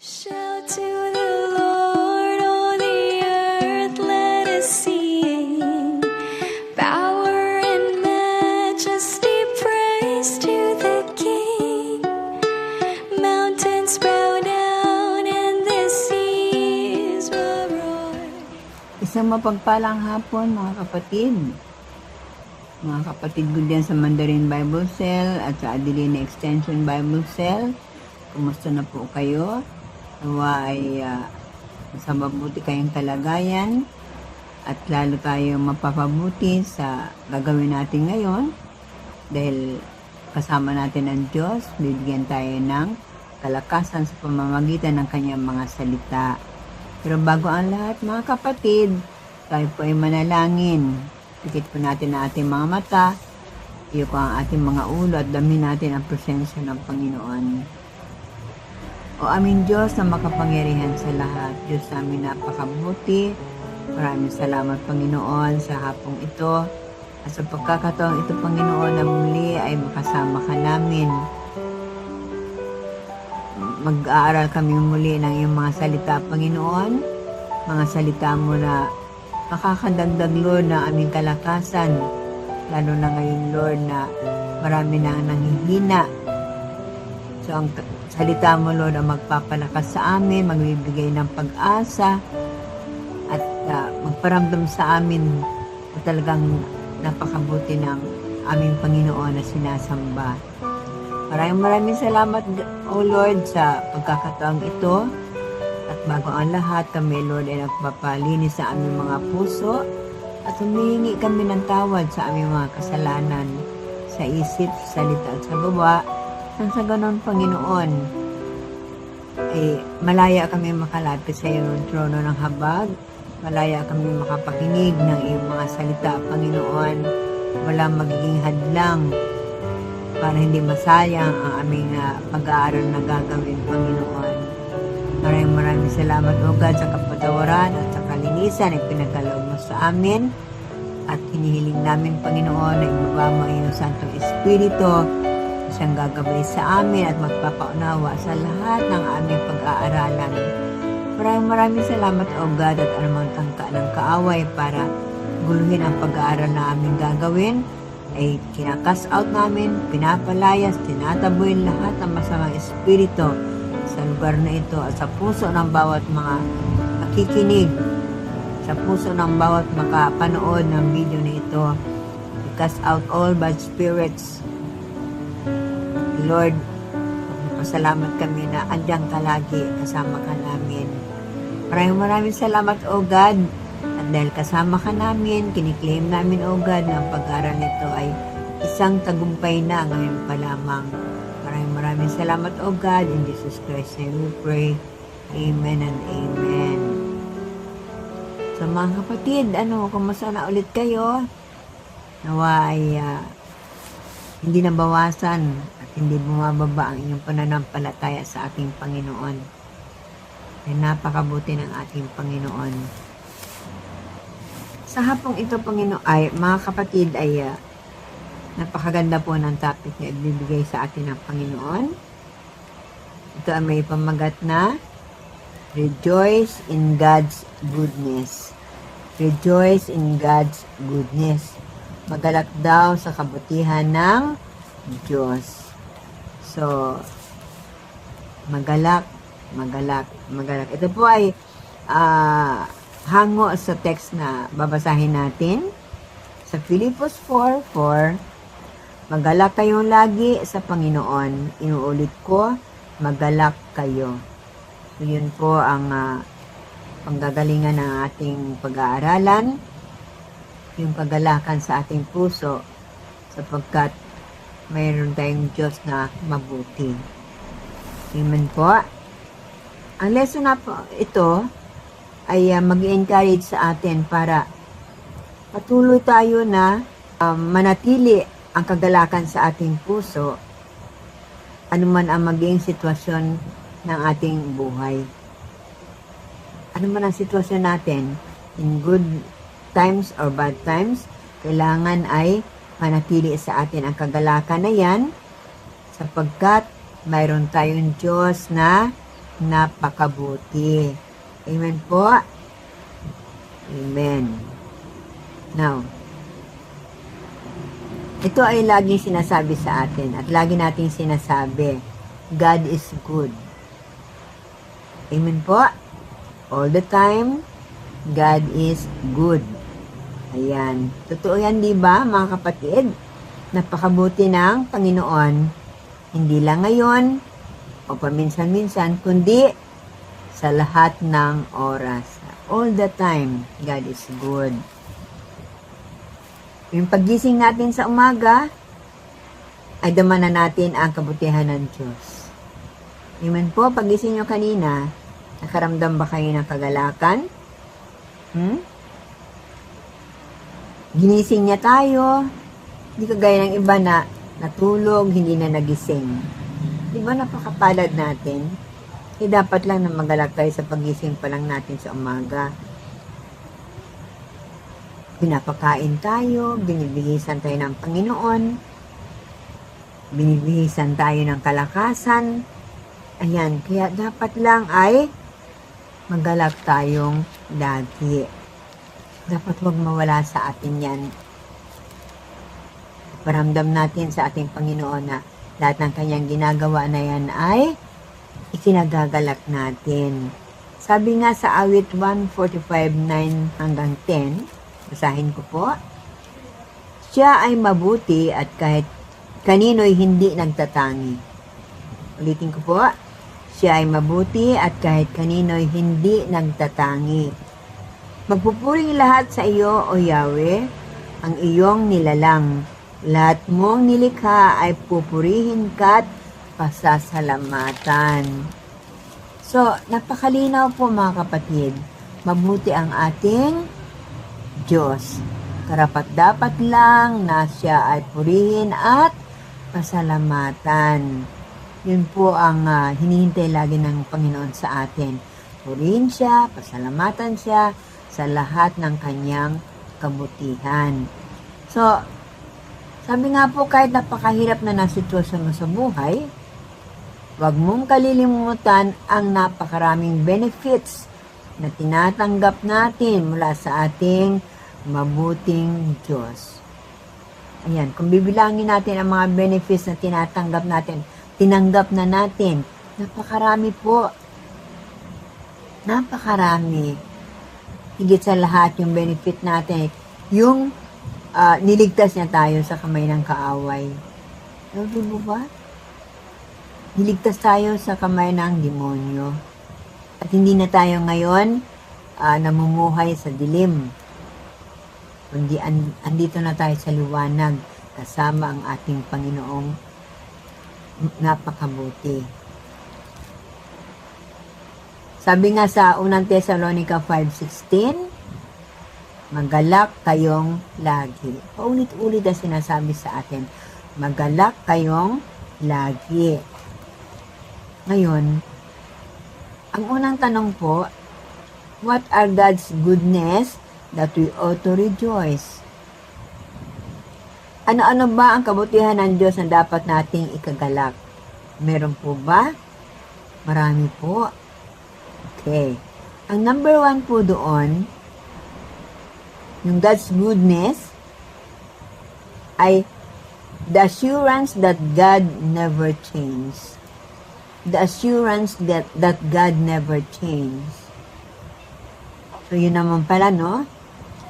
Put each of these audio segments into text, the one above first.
Shout to the Lord, all the earth, let us sing. Power and majesty, praise to the King. Mountains bow down and the seas will roar. Isang mapagpalang hapon mga kapatid. Mga kapatid ko dyan sa Mandarin Bible Cell at sa Adelina Extension Bible Cell. Kumusta na po kayo? Nawa ay sa mabuti kayong kalagayan at lalo tayong mapapabuti sa gagawin natin ngayon dahil kasama natin ang Diyos, bibigyan tayo ng kalakasan sa pamamagitan ng kanyang mga salita. Pero bago ang lahat mga kapatid, tayo po ay manalangin. Pikit po natin ang ating mga mata, iyo ko ang ating mga ulo at dami natin ang presensya ng Panginoon. O aming Diyos na makapangyarihan sa lahat, Diyos namin napakabuti. Maraming salamat Panginoon sa hapong ito. At sa pagkakataong ito Panginoon na muli ay makasama ka namin. Mag-aaral kami muli ng iyong mga salita Panginoon. Mga salita mo na makakadagdag Lord ng aming kalakasan. Lalo na ngayon Lord na marami na ang nanghihina. So ang salita mo Lord ang magpapalakas sa amin, magbibigay ng pag-asa at magparamdam sa amin na talagang napakabuti ng aming Panginoon na sinasamba. Maraming salamat O Lord sa pagkakataong ito at bago ang lahat kami Lord ay nagpapalinis sa aming mga puso at humihingi kami ng tawad sa aming mga kasalanan sa isip, sa salita at sa gawa. Nang sa ganon, Panginoon, ay malaya kami makalapit sa iyong trono ng habag. Malaya kami makapakinig ng iyong mga salita, Panginoon. Walang magiging hadlang para hindi masayang ang aming pag-aaral na gagawin, Panginoon. Maraming salamat, O God, sa kapatawaran at sa kalinisan na pinagkaloob mo sa amin. At hinihiling namin, Panginoon, na ibaba mo iyong Santong Espiritu siyang gagabay sa amin at magpapaunawa sa lahat ng aming pag-aaralan. Maraming salamat O God at anumang tangka ng kaaway para guluhin ang pag-aaral na aming gagawin ay kinakas out namin, pinapalayas, tinataboy lahat ng masamang espiritu sa lugar na ito at sa puso ng bawat mga nakikinig, sa puso ng bawat makapanood ng video na ito. Cast out all bad spirits. Lord, pasalamat kami na andyan ka lagi, kasama ka namin. Maraming salamat, O God. At dahil kasama ka namin, kiniklaim namin, O God, na ang pag-aaral nito ay isang tagumpay na ngayon pa lamang. Maraming salamat, O God. In Jesus Christ name we pray. Amen and amen. So mga kapatid, kumusta na ulit kayo? Nawa ay hindi nabawasan at hindi bumababa ang inyong pananampalataya sa ating Panginoon. Ay napakabuti ng ating Panginoon. Sa hapong ito, mga kapatid, ay napakaganda po ng topic na ibibigay sa atin ng Panginoon. Ito ay may pamagat na Rejoice in God's Goodness. Rejoice in God's Goodness. Magalak daw sa kabutihan ng Diyos. So, magalak. Ito po ay hango sa text na babasahin natin sa Filipos 4:4. Magalak kayong lagi sa Panginoon. Inuulit ko, magalak kayo. So, yun po ang panggagalingan ng ating pag-aaralan. Yung kagalakan sa ating puso sapagkat mayroon tayong Diyos na mabuti. Amen po. Ang lesson na po ito ay mag-encourage sa atin para patuloy tayo na manatili ang kagalakan sa ating puso anuman ang maging sitwasyon ng ating buhay. Anuman ang sitwasyon natin, in good times or bad times, kailangan ay manatili sa atin ang kagalakan na yan sapagkat mayroon tayong Diyos na napakabuti. Amen po? Amen. Now, ito ay laging sinasabi sa atin at lagi nating sinasabi, God is good. Amen po? All the time, God is good. Ayan. Totoo yan, di ba, mga kapatid? Napakabuti ng Panginoon. Hindi lang ngayon o paminsan-minsan, kundi sa lahat ng oras. All the time, God is good. Yung paggising natin sa umaga, ay damanan natin ang kabutihan ng Diyos. Amen po, pagising nyo kanina, nakaramdam ba kayo ng kagalakan? Ginising niya tayo, hindi kagaya ng iba na natulog, hindi na nagising. Di ba napakapalad natin? Dapat lang na magalak tayo sa pagising pa lang natin sa umaga. Pinapakain tayo, binibihisan tayo ng Panginoon, binibihisan tayo ng kalakasan. Ayan, kaya dapat lang ay magalak tayong lagi. Dapat huwag mawala sa atin yan. Paramdam natin sa ating Panginoon na lahat ng kanyang ginagawa na yan ay ikinagagalak natin. Sabi nga sa awit 145:9 hanggang 10, basahin ko po. Siya ay mabuti at kahit kanino'y hindi nagtatangi. Ulitin ko po. Siya ay mabuti at kahit kanino'y hindi nagtatangi. Magpupuring lahat sa iyo, O Yahweh, ang iyong nilalang. Lahat mong nilikha ay pupurihin ka't pasasalamatan. So, napakalinaw po mga kapatid. Mabuti ang ating Diyos. Karapat-dapat lang na siya ay purihin at pasalamatan. Yun po ang hinihintay lagi ng Panginoon sa atin. Purihin siya, pasalamatan siya sa lahat ng kanyang kabutihan. So, sabi nga po, kahit napakahirap na ng sitwasyon mo sa buhay, huwag mong kalilimutan ang napakaraming benefits na tinatanggap natin mula sa ating mabuting Diyos. Ayan, kung bibilangin natin ang mga benefits na tinanggap na natin, napakarami po. Napakarami. Higit sa lahat yung benefit natin, yung niligtas niya tayo sa kamay ng kaaway. Sabi mo ba? Niligtas tayo sa kamay ng demonyo. At hindi na tayo ngayon namumuhay sa dilim. Kundi andito na tayo sa liwanag kasama ang ating Panginoong napakabuti. Sabi nga sa unang Thessalonica 5:16, magalak kayong lagi. Paulit-ulit na sinasabi sa atin, magalak kayong lagi. Ngayon, ang unang tanong po, what are God's goodness that we ought to rejoice? Ano-ano ba ang kabutihan ng Diyos na dapat nating ikagalak? Meron po ba? Marami po. Okay. Ang number 1 po doon, yung God's goodness, ay the assurance that God never changes. The assurance that God never changes. So, yun naman pala, no?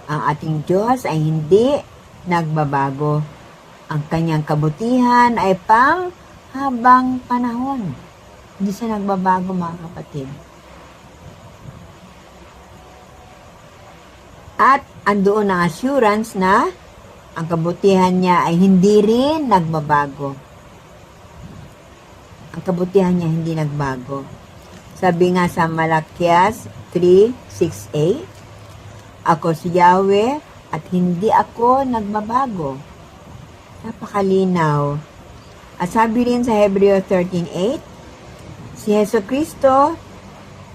Ang ating Diyos ay hindi nagbabago. Ang kanyang kabutihan ay pang habang panahon. Hindi siya nagbabago, mga kapatid. At andoon ang assurance na ang kabutihan niya ay hindi rin nagbabago. Ang kabutihan niya hindi nagbago. Sabi nga sa Malakias 3:6a, ako si Yahweh at hindi ako nagbabago. Napakalinaw. At sabi rin sa Hebreo 13:8, si Jesucristo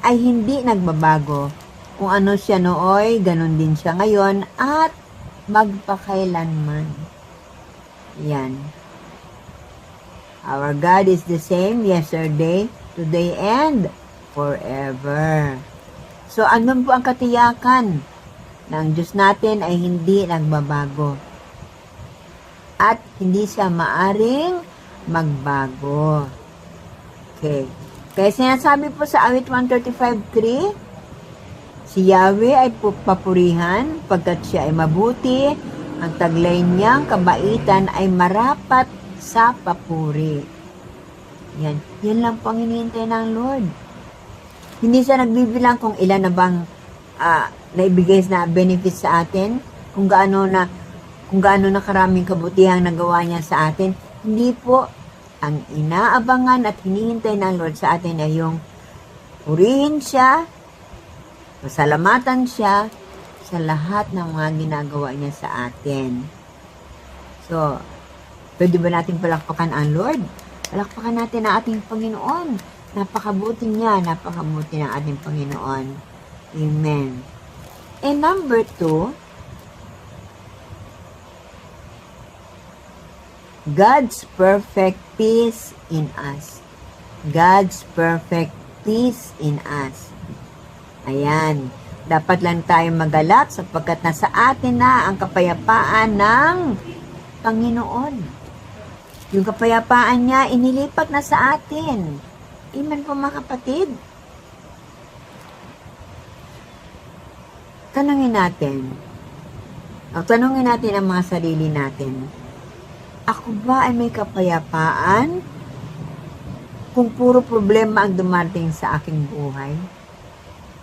ay hindi nagbabago. Kung ano siya nooy, ganun din siya ngayon at magpakailanman. Yan. Our God is the same yesterday, today, and forever. So, ano po ang katiyakan na ang Diyos natin ay hindi nagbabago at hindi siya maaring magbago. Okay. Kaya sinasabi po sa awit 135:3, si Yahweh ay papurihan pagkat siya ay mabuti, ang taglay niyang kabaitan ay marapat sa papuri. Yan. Yan lang po ang hinihintay ng Lord. Hindi siya nagbibilang kung ilan na bang naibigay na benefits sa atin, kung gaano na karaming kabutihang nagawa niya sa atin. Hindi po. Ang inaabangan at hinihintay ng Lord sa atin ay yung purihin siya, pasalamatan siya sa lahat ng mga ginagawa niya sa atin. So, pwede ba natin palakpakan ang Lord? Palakpakan natin ang ating Panginoon. Napakabuti niya, napakabuti ng ating Panginoon. Amen. And number 2, God's perfect peace in us. God's perfect peace in us. Ayan. Dapat lang tayo magalak sapagkat nasa atin na ang kapayapaan ng Panginoon. Yung kapayapaan niya, inilipat na sa atin. Amen po mga kapatid. Tanungin natin ang mga sarili natin. Ako ba ay may kapayapaan kung puro problema ang dumating sa aking buhay?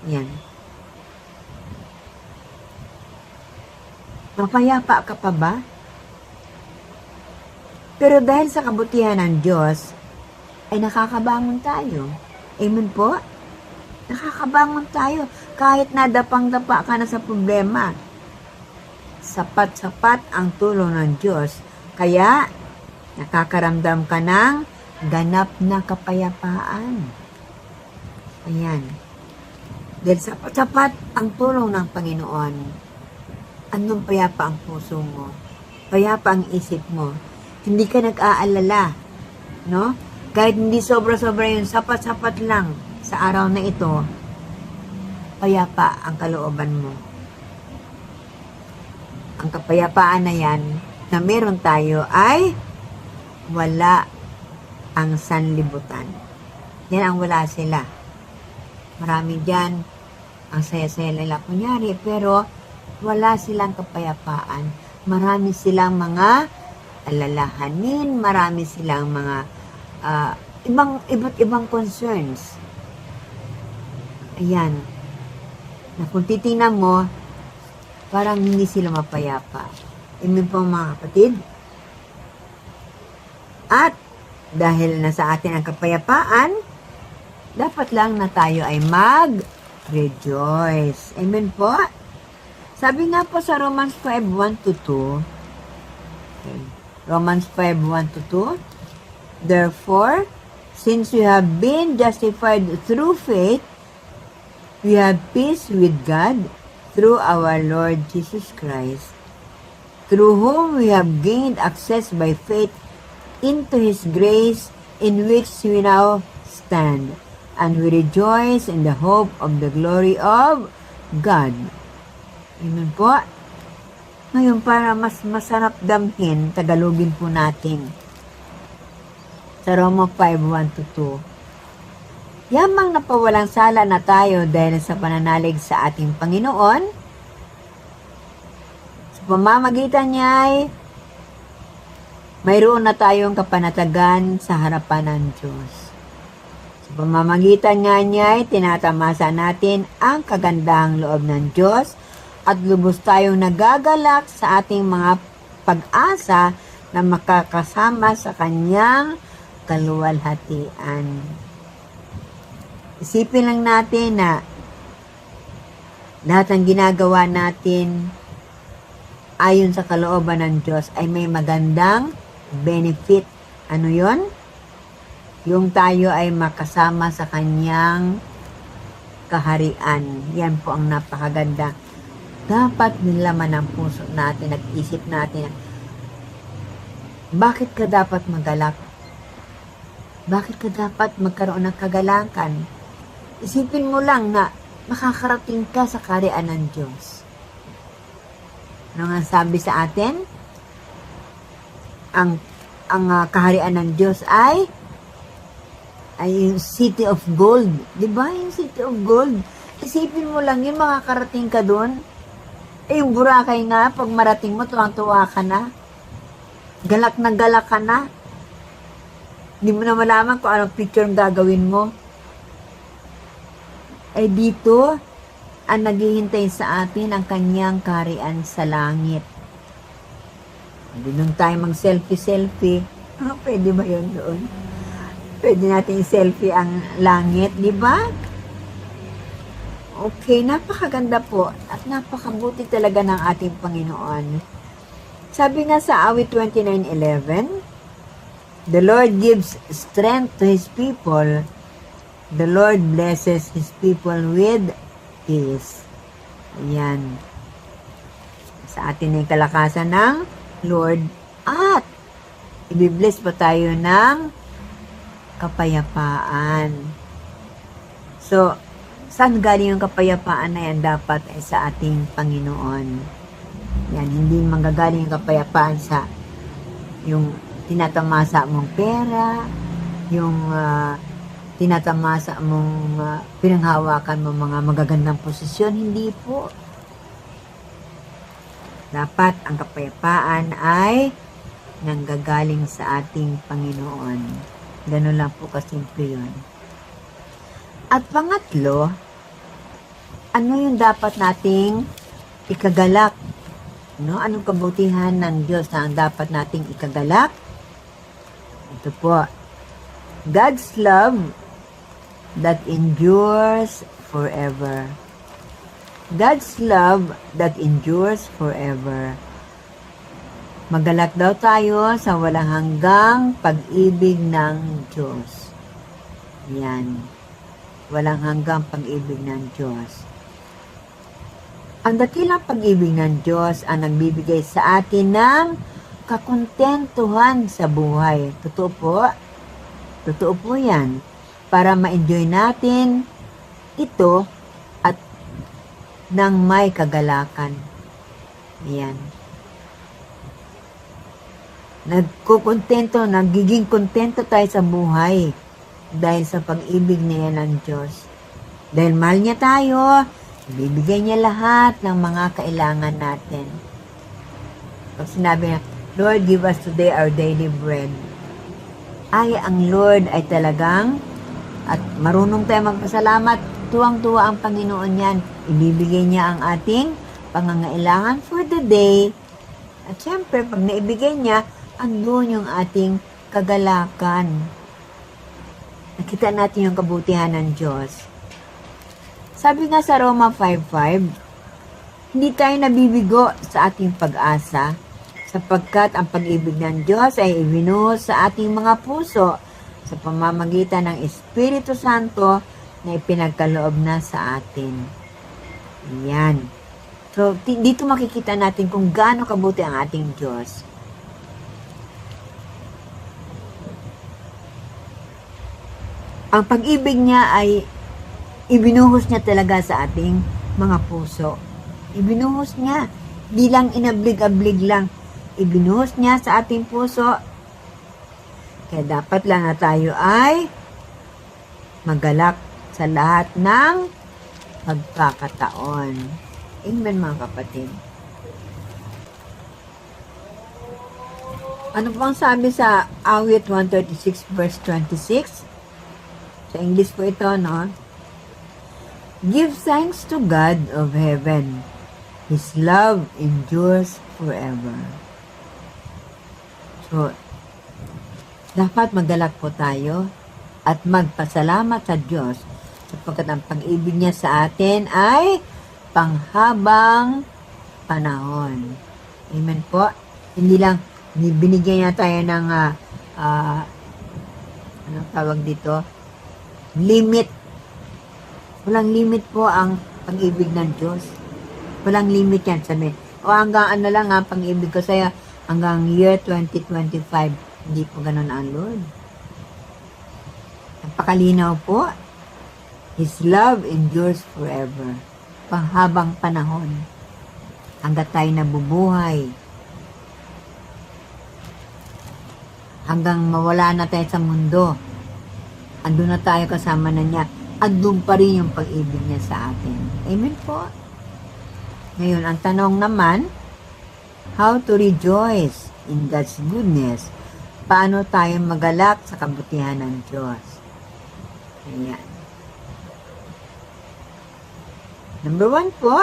Yan. Mapayapa ka pa ba? Pero dahil sa kabutihan ng Diyos, ay nakakabangon tayo. Amen po? Nakakabangon tayo kahit nadapang-dapa ka na sa problema. Sapat-sapat ang tulong ng Diyos. Kaya, nakakaramdam ka ng ganap na kapayapaan. Ayan. Dahil sapat-sapat ang tulong ng Panginoon. Anong payapa ang puso mo? Payapa ang isip mo. Hindi ka nag-aalala. No? Kahit hindi sobra-sobra yun, sapat-sapat lang sa araw na ito, payapa ang kalooban mo. Ang kapayapaan na yan, na meron tayo ay wala ang sanlibutan. Yan ang wala sila. Marami dyan, ang saya-saya nila kunyari, pero wala silang kapayapaan. Marami silang mga alalahanin, marami silang mga iba't ibang concerns. Ayan. Na kung titingnan mo, parang hindi sila mapayapa. Amen po mga kapatid. At dahil nasa atin ang kapayapaan, dapat lang na tayo ay mag-rejoice. Amen po. Sabi nga po sa Romans 5:1-2. Okay. Romans 5:1-2. Therefore, since we have been justified through faith, we have peace with God through our Lord Jesus Christ, through whom we have gained access by faith into His grace in which we now stand, and we rejoice in the hope of the glory of God. Amen po. Ngayon, para mas masarap damhin, Tagalogin po natin. Sa Roma 5:1-2. Yamang napawalang sala na tayo dahil sa pananalig sa ating Panginoon, pamamagitan niya ay mayroon na tayong kapanatagan sa harapan ng Diyos. Sa pamamagitan niya ay tinatamasa natin ang kagandahang loob ng Diyos at lubos tayong nagagalak sa ating mga pag-asa na makakasama sa Kanyang kaluwalhatian. Isipin lang natin na lahat ng ginagawa natin ayon sa kalooban ng Diyos ay may magandang benefit. Ano yon? Yung tayo ay makasama sa Kanyang kaharian. Yan po ang napakaganda. Dapat nilaman ang puso natin at isip natin. Bakit ka dapat magalak? Bakit ka dapat magkaroon ng kagalakan? Isipin mo lang na makakarating ka sa kaharian ng Diyos. Ano nga sabi sa atin? Ang kaharian ng Diyos ay yung City of Gold. Diba? Yung City of Gold. Isipin mo lang yun, makakarating ka doon. Yung Boracay nga, pag marating mo, tuwang-tuwa ka na. Galak na galak ka na. Hindi mo na malaman kung anong picture ang gagawin mo. Dito, ang naghihintay sa atin ang kanyang kaharian sa langit. Hindi nung tayo mag-selfie-selfie. Pwede ba yun doon? Pwede natin selfie ang langit, di ba? Okay, napakaganda po at napakabuti talaga ng ating Panginoon. Sabi nga sa awit 29:11, the Lord gives strength to His people. The Lord blesses His people with peace. Ayan. Sa atin ay kalakasan ng Lord at ibibless pa tayo ng kapayapaan. So, saan galing yung kapayapaan na yan? Dapat ay sa ating Panginoon. Yan, hindi manggagaling yung kapayapaan sa yung tinatamasa mong pera, yung tinatamasa mong pinanghawakan mo mga magagandang posisyon. Hindi po. Dapat ang kapayapaan ay nanggagaling sa ating Panginoon. Ganun lang po kasimple yun. At pangatlo, ano yung dapat nating ikagalak? No? Anong kabutihan ng Diyos na ang dapat nating ikagalak? Ito po. God's love that endures forever. God's love that endures forever. Magalak daw tayo sa walang hanggang pag-ibig ng Diyos. Yan. Walang hanggang pag-ibig ng Diyos. Ang dakilang pag-ibig ng Diyos ang nagbibigay sa atin ng kakontentuhan sa buhay. Totoo po? Totoo po yan. Para ma-enjoy natin ito at nang may kagalakan. Yan. Nagiging kontento tayo sa buhay dahil sa pag-ibig niya ng Diyos. Dahil mahal niya tayo, bibigay niya lahat ng mga kailangan natin. Pag sinabi niya, Lord, give us today our daily bread. Ay, ang Lord ay talagang at marunong tayo magpasalamat. Tuwang-tuwa ang Panginoon yan. Ibibigay niya ang ating pangangailangan for the day. At syempre, pag naibigay niya, andun yung ating kagalakan. Nakita natin yung kabutihan ng Diyos. Sabi nga sa Roma 5:5, hindi tayo nabibigo sa ating pag-asa sapagkat ang pag-ibig ng Diyos ay ibinuhos sa ating mga puso sa pamamagitan ng Espiritu Santo na ipinagkaloob na sa atin. Yan. So, dito makikita natin kung gaano kabuti ang ating Diyos. Ang pag-ibig niya ay ibinuhos niya talaga sa ating mga puso. Ibinuhos niya. Di lang inablig-ablig lang. Ibinuhos niya sa ating puso. Kaya dapat lang na tayo ay magalak sa lahat ng pagkakataon. Amen, mga kapatid. Ano pang sabi sa awit 136 verse 26? Sa English po ito, no? Give thanks to God of heaven. His love endures forever. So, dapat magalak po tayo at magpasalamat sa Diyos sapagkat ang pag-ibig niya sa atin ay panghabang panahon. Amen po. Hindi lang binigyan niya tayo ng anong tawag dito? Limit. Walang limit po ang pag-ibig ng Diyos. Walang limit yan. Sabi, hanggang ano lang ang pag-ibig ko sa'yo, hanggang year 2025. Hindi po ganun ang Lord. Napakalinaw po. His love endures forever. Panghabang panahon. Hanggat tayo nabubuhay. Hanggang mawala na tayo sa mundo. Andun na tayo kasama na niya. Andun pa rin yung pag-ibig niya sa atin. Amen po. Ngayon, ang tanong naman, how to rejoice in God's goodness? Paano tayo magalak sa kabutihan ng Diyos? Ayan. Number 1 po,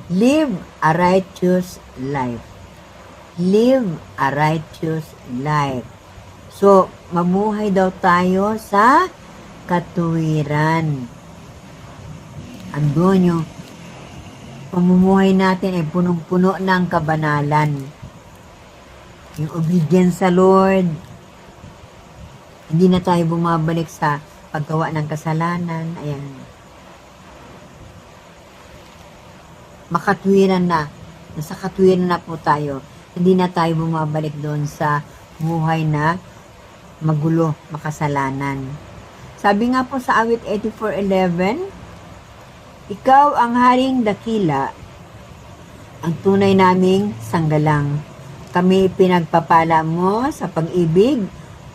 live a righteous life. Live a righteous life. So, mamuhay daw tayo sa katuwiran. Andun yung pamumuhay natin ay punong-puno ng kabanalan. Yung obedience sa Lord. Hindi na tayo bumabalik sa paggawa ng kasalanan. Ayan. Makatwiran na. Nasa katwiran na po tayo. Hindi na tayo bumabalik doon sa buhay na magulo, makasalanan. Sabi nga po sa awit 84:11, ikaw ang haring dakila, ang tunay naming sanggalang. Kami pinagpapala mo sa pag-ibig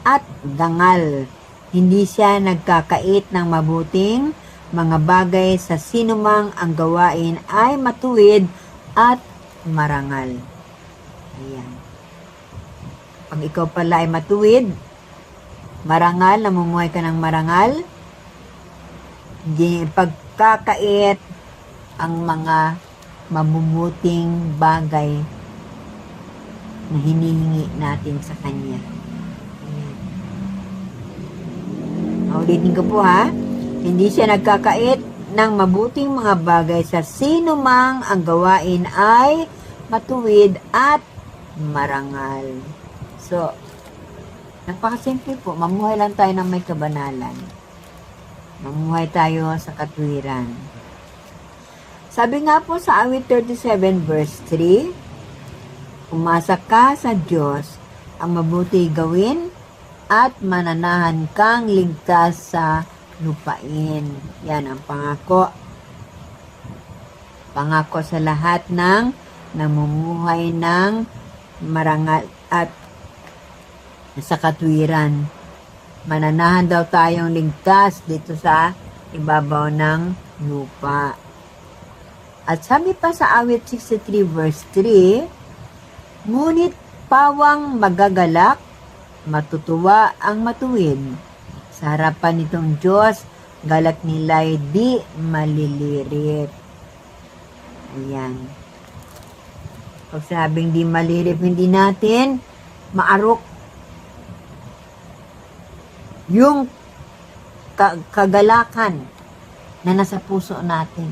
at dangal. Hindi siya nagkakait ng mabuting mga bagay sa sinumang ang gawain ay matuwid at marangal. Ayan. Pag ikaw pala ay matuwid, marangal, namumuhay ka ng marangal, hindi pagkakait ang mga mabubuting bagay na hinihingi natin sa Kanya. Ulitin ko po ha. Hindi siya nagkakait ng mabuting mga bagay sa sino mang ang gawain ay matuwid at marangal. So, napakasimple po. Mamuhay lang tayo ng may kabanalan. Mamuhay tayo sa katwiran. Sabi nga po sa awit 37 verse 3, umasa ka sa Diyos ang mabuti gawin at mananahan kang ligtas sa lupain. Yan ang pangako. Pangako sa lahat ng namumuhay ng marangal at sa katwiran. Mananahan daw tayong ligtas dito sa ibabaw ng lupa. At sabi pa sa awit 63 verse 3, ngunit pawang magagalak, matutuwa ang matuwid. Sa harapan nitong Diyos, galak nila'y di malilirit. Ayan. Pag sabing di malirip, hindi natin maarok yung kagalakan na nasa puso natin.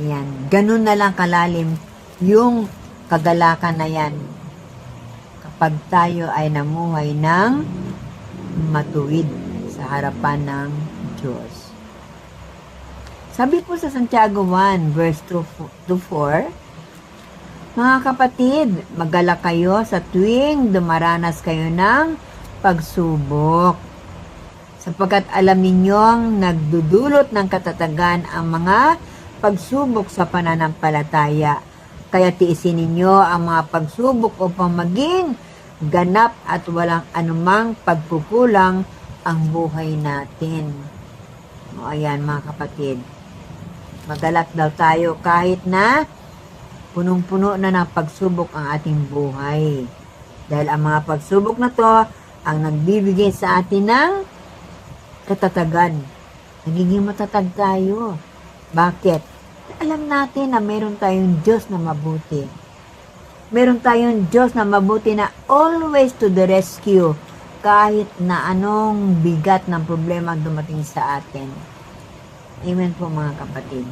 Ayan. Ganun na lang kalalim yung kagalakan na yan. Kapag tayo ay namuhay ng matuwid sa harapan ng Diyos. Sabi po sa Santiago 1 verse 2-4, mga kapatid, magalak kayo sa tuwing dumaranas kayo ng pagsubok, sapagkat alam ninyong nagdudulot ng katatagan ang mga pagsubok sa pananampalataya. Kaya tiisin ninyo ang mga pagsubok upang maging ganap at walang anumang pagkukulang ang buhay natin. O ayan mga kapatid, magalak daw tayo kahit na punong-puno na ng pagsubok ang ating buhay. Dahil ang mga pagsubok na to ang nagbibigay sa atin ng katatagan. Nagiging matatag tayo. Bakit? Alam natin na meron tayong Diyos na mabuti. Meron tayong Diyos na mabuti na always to the rescue kahit na anong bigat ng problema dumating sa atin. Amen po mga kapatid.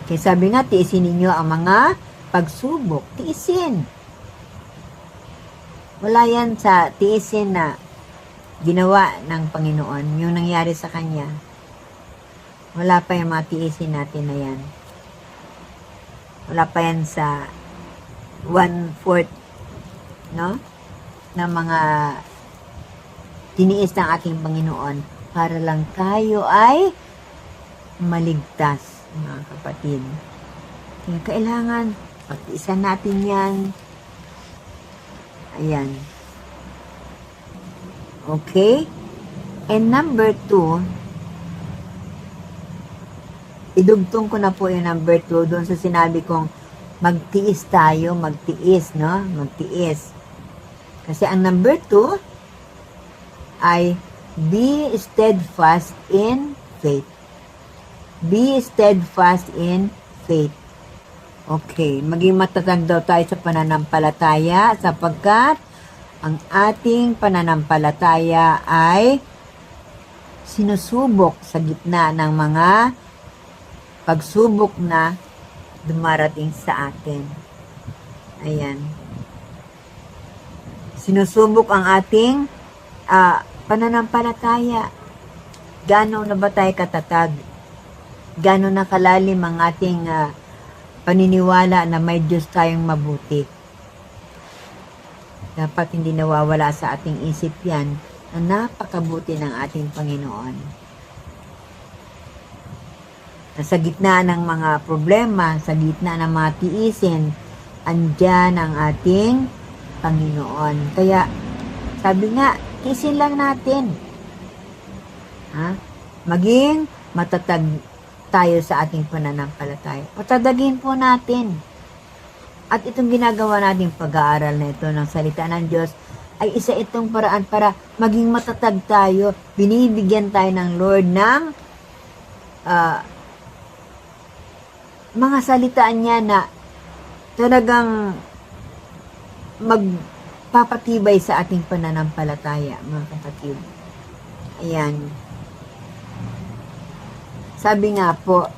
Kaya sabi nga, tiisin ninyo ang mga pagsubok. Tiisin. Wala yan sa tiisin na ginawa ng Panginoon, yung nangyari sa Kanya. Wala pa yung mga tiisin natin na yan. Wala pa yan sa 1/4, no? Ng mga tiniis ng ating Panginoon para lang tayo ay maligtas, mga kapatid. Kaya kailangan pag-isan natin yan. Ayan. Okay? And number 2, idugtong ko na po yung number 2 doon sa sinabi kong magtiis tayo, magtiis, no? Magtiis. Kasi ang number 2 ay be steadfast in faith. Be steadfast in faith. Okay, maging matatag daw tayo sa pananampalataya sapagkat ang ating pananampalataya ay sinusubok sa gitna ng mga pagsubok na dumarating sa atin. Ayan. Sinusubok ang ating pananampalataya. Gano'n na ba tayo katatag? Gano'n na kalalim ang ating paniniwala na may Diyos tayong mabuti? Dapat hindi nawawala sa ating isip yan na napakabuti ng ating Panginoon. Na sa gitna ng mga problema, sa gitna ng mga tiisin, andyan ang ating Panginoon. Kaya, sabi nga, tiisin lang natin. Maging matatag tayo sa ating pananampalataya. Patadagin po natin. At itong ginagawa nating pag-aaral na ito ng salita ng Diyos ay isa itong paraan para maging matatag tayo. Binibigyan tayo ng Lord ng mga salitaan niya na talagang magpapatibay sa ating pananampalataya, mga kapatid. Ayan. Sabi nga po,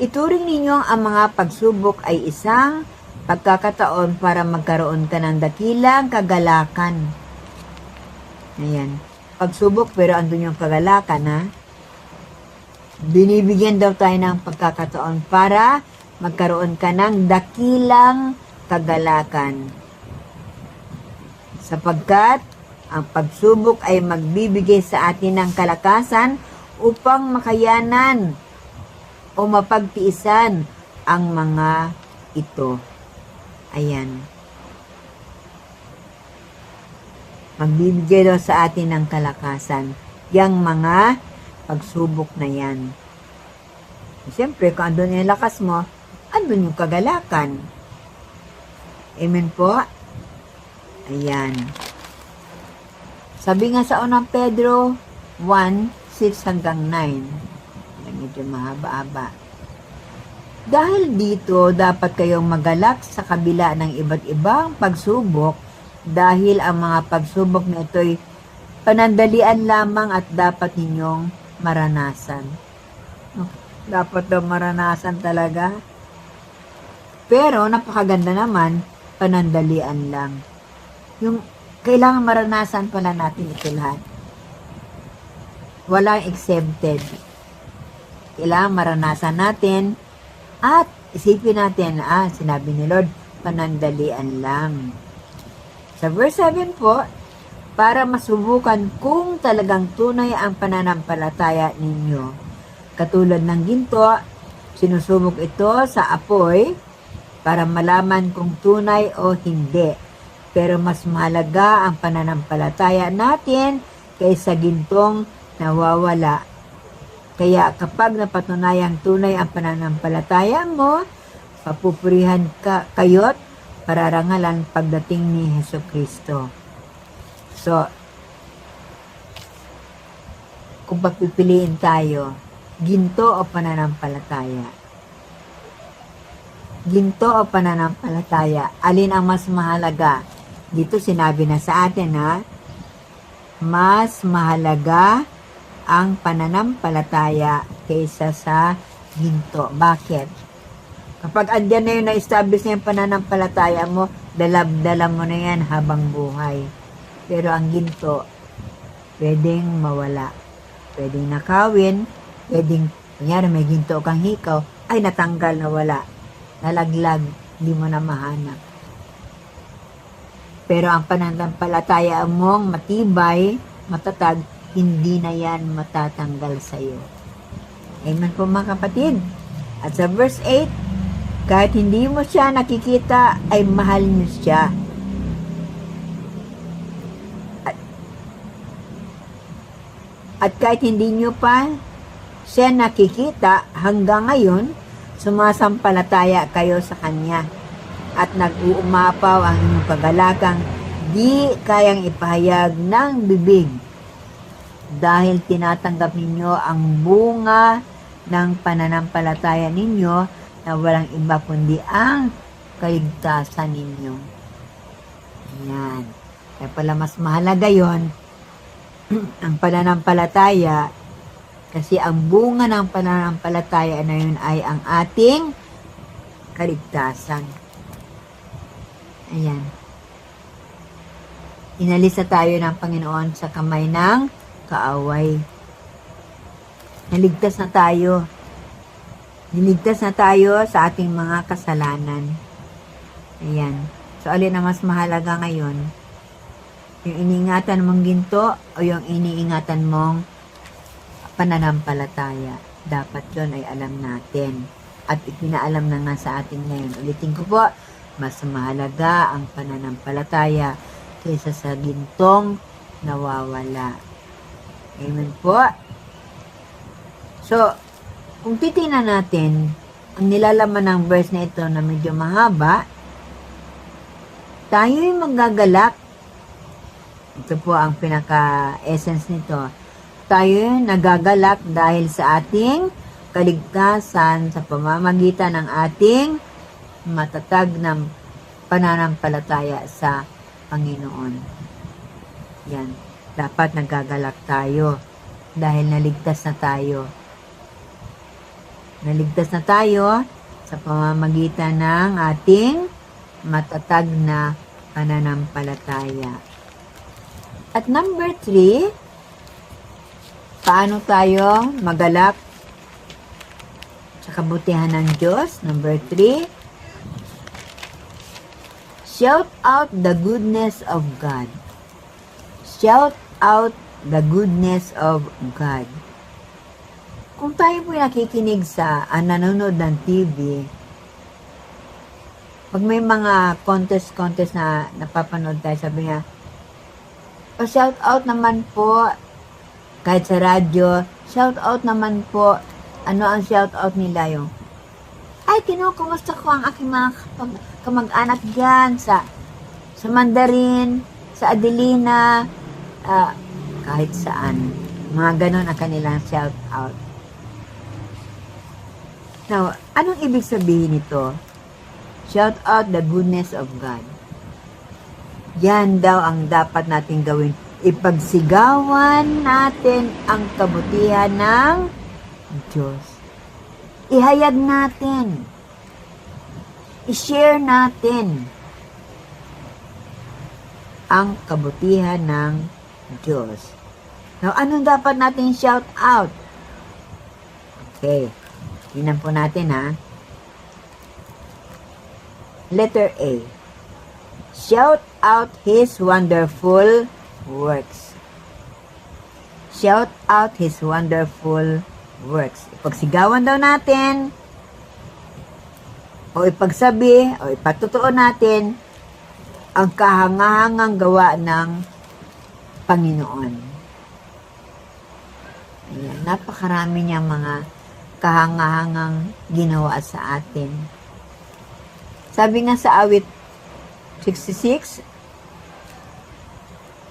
ituring ninyo ang mga pagsubok ay isang pagkakataon para magkaroon ka ng dakilang kagalakan. Ayan. Pagsubok pero andun yung kagalakan, ha? Binibigyan daw tayo ng pagkakataon para magkaroon ka ng dakilang kagalakan. Sapagkat ang pagsubok ay magbibigay sa atin ng kalakasan upang makayanan o mapagtiisan ang mga ito. Ayan. Magbibigay daw sa atin ng kalakasan yang mga pagsubok na yan. Siyempre, kung andun yung lakas mo, andun yung kagalakan. Amen po? Ayan. Sabi nga sa unang Pedro 1:6 hanggang 9. Medyo mahaba-haba. Dahil dito, dapat kayong magalak sa kabila ng iba't ibang pagsubok dahil ang mga pagsubok na ito'y panandalian lamang at dapat ninyong maranasan. Dapat daw maranasan talaga. Pero napakaganda naman, panandalian lang. Yung kailangan maranasan pala natin ito lahat. Walang exempted. Kailangan maranasan natin at isipin natin, sinabi ni Lord, panandalian lang. Sa verse 7 po, para masubukan kung talagang tunay ang pananampalataya ninyo. Katulad ng ginto, sinusubok ito sa apoy para malaman kung tunay o hindi. Pero mas mahalaga ang pananampalataya natin kaysa gintong nawawala. Kaya kapag napatunayang tunay ang pananampalataya mo, papupurihan kayo't pararangalan pagdating ni Jesucristo. So, kung papipiliin tayo, ginto o pananampalataya? Ginto o pananampalataya? Alin ang mas mahalaga? Dito sinabi na sa atin, mas mahalaga ang pananampalataya kaysa sa ginto. Bakit? Kapag andyan na yun, na-establish na yung pananampalataya mo, dala mo na yan habang buhay. Pero ang ginto, pwedeng mawala. Pwedeng nakawin, pwedeng, kunyari may ginto kang hikaw, ay natanggal, nawala. Nalaglag, hindi mo na mahanap. Pero ang pananampalataya mong matibay, matatag, hindi na yan matatanggal sa iyo. Amen po mga kapatid. At sa verse 8, kahit hindi mo siya nakikita, ay mahal niyo siya. At kahit hindi niyo pa siya nakikita hanggang ngayon, sumasampalataya kayo sa Kanya at nag-uumapaw ang inyong kagalagang di kayang ipahayag ng bibig dahil tinatanggap ninyo ang bunga ng pananampalataya ninyo na walang iba kundi ang kaligtasan ninyo. Ayan. Kaya pala mas mahalaga yon ang pananampalataya, kasi ang bunga ng pananampalataya na yun ay ang ating kaligtasan. Ayan. Inalis na tayo ng Panginoon sa kamay ng kaaway. Naligtas na tayo. Niligtas na tayo sa ating mga kasalanan. Ayan. So, alin na mas mahalaga ngayon? Yung iniingatan mong ginto o yung iniingatan mong pananampalataya. Dapat yun ay alam natin. At ipinaalam na nga sa atin ngayon. Ulitin ko po, mas mahalaga ang pananampalataya kaysa sa gintong nawawala. Amen po. So, kung titingnan natin, ang nilalaman ng verse na ito na medyo mahaba, tayo'y magagalak. Ito po ang pinaka-essence nito. Tayo'y nagagalak dahil sa ating kaligtasan sa pamamagitan ng ating matatag na pananampalataya sa Panginoon. Yan. Dapat nagagalak tayo dahil naligtas na tayo. Naligtas na tayo sa pamamagitan ng ating matatag na pananampalataya. At number 3, paano tayo magalak sa kabutihan ng Diyos? Number 3, shout out the goodness of God. Shout out the goodness of God. Kung tayo po nakikinig sa nanonood ng TV, pag may mga contest na napapanood tayo, sabi nga, shout out naman po, kahit sa radyo, shout out naman po, ano ang shout out nila yung, ay, kinukumusta ko ang aking mga kamag-anak dyan sa Mandarin, sa Adelina, kahit saan. Mga ganon ang kanilang shout out. Now, anong ibig sabihin nito? Shout out the goodness of God. Yan daw ang dapat natin gawin. Ipagsigawan natin ang kabutihan ng Diyos. Ihayag natin. I-share natin ang kabutihan ng Diyos. Now, anong dapat natin shout out? Okay. Tingnan po natin ha. Letter A. Shout out His wonderful works. Shout out His wonderful works. Ipagsigawan daw natin, o ipagsabi, o ipatutuo natin ang kahangahangang gawa ng Panginoon. Ayan, napakarami niyang mga kahangahangang ginawa sa atin. Sabi nga sa awit 66,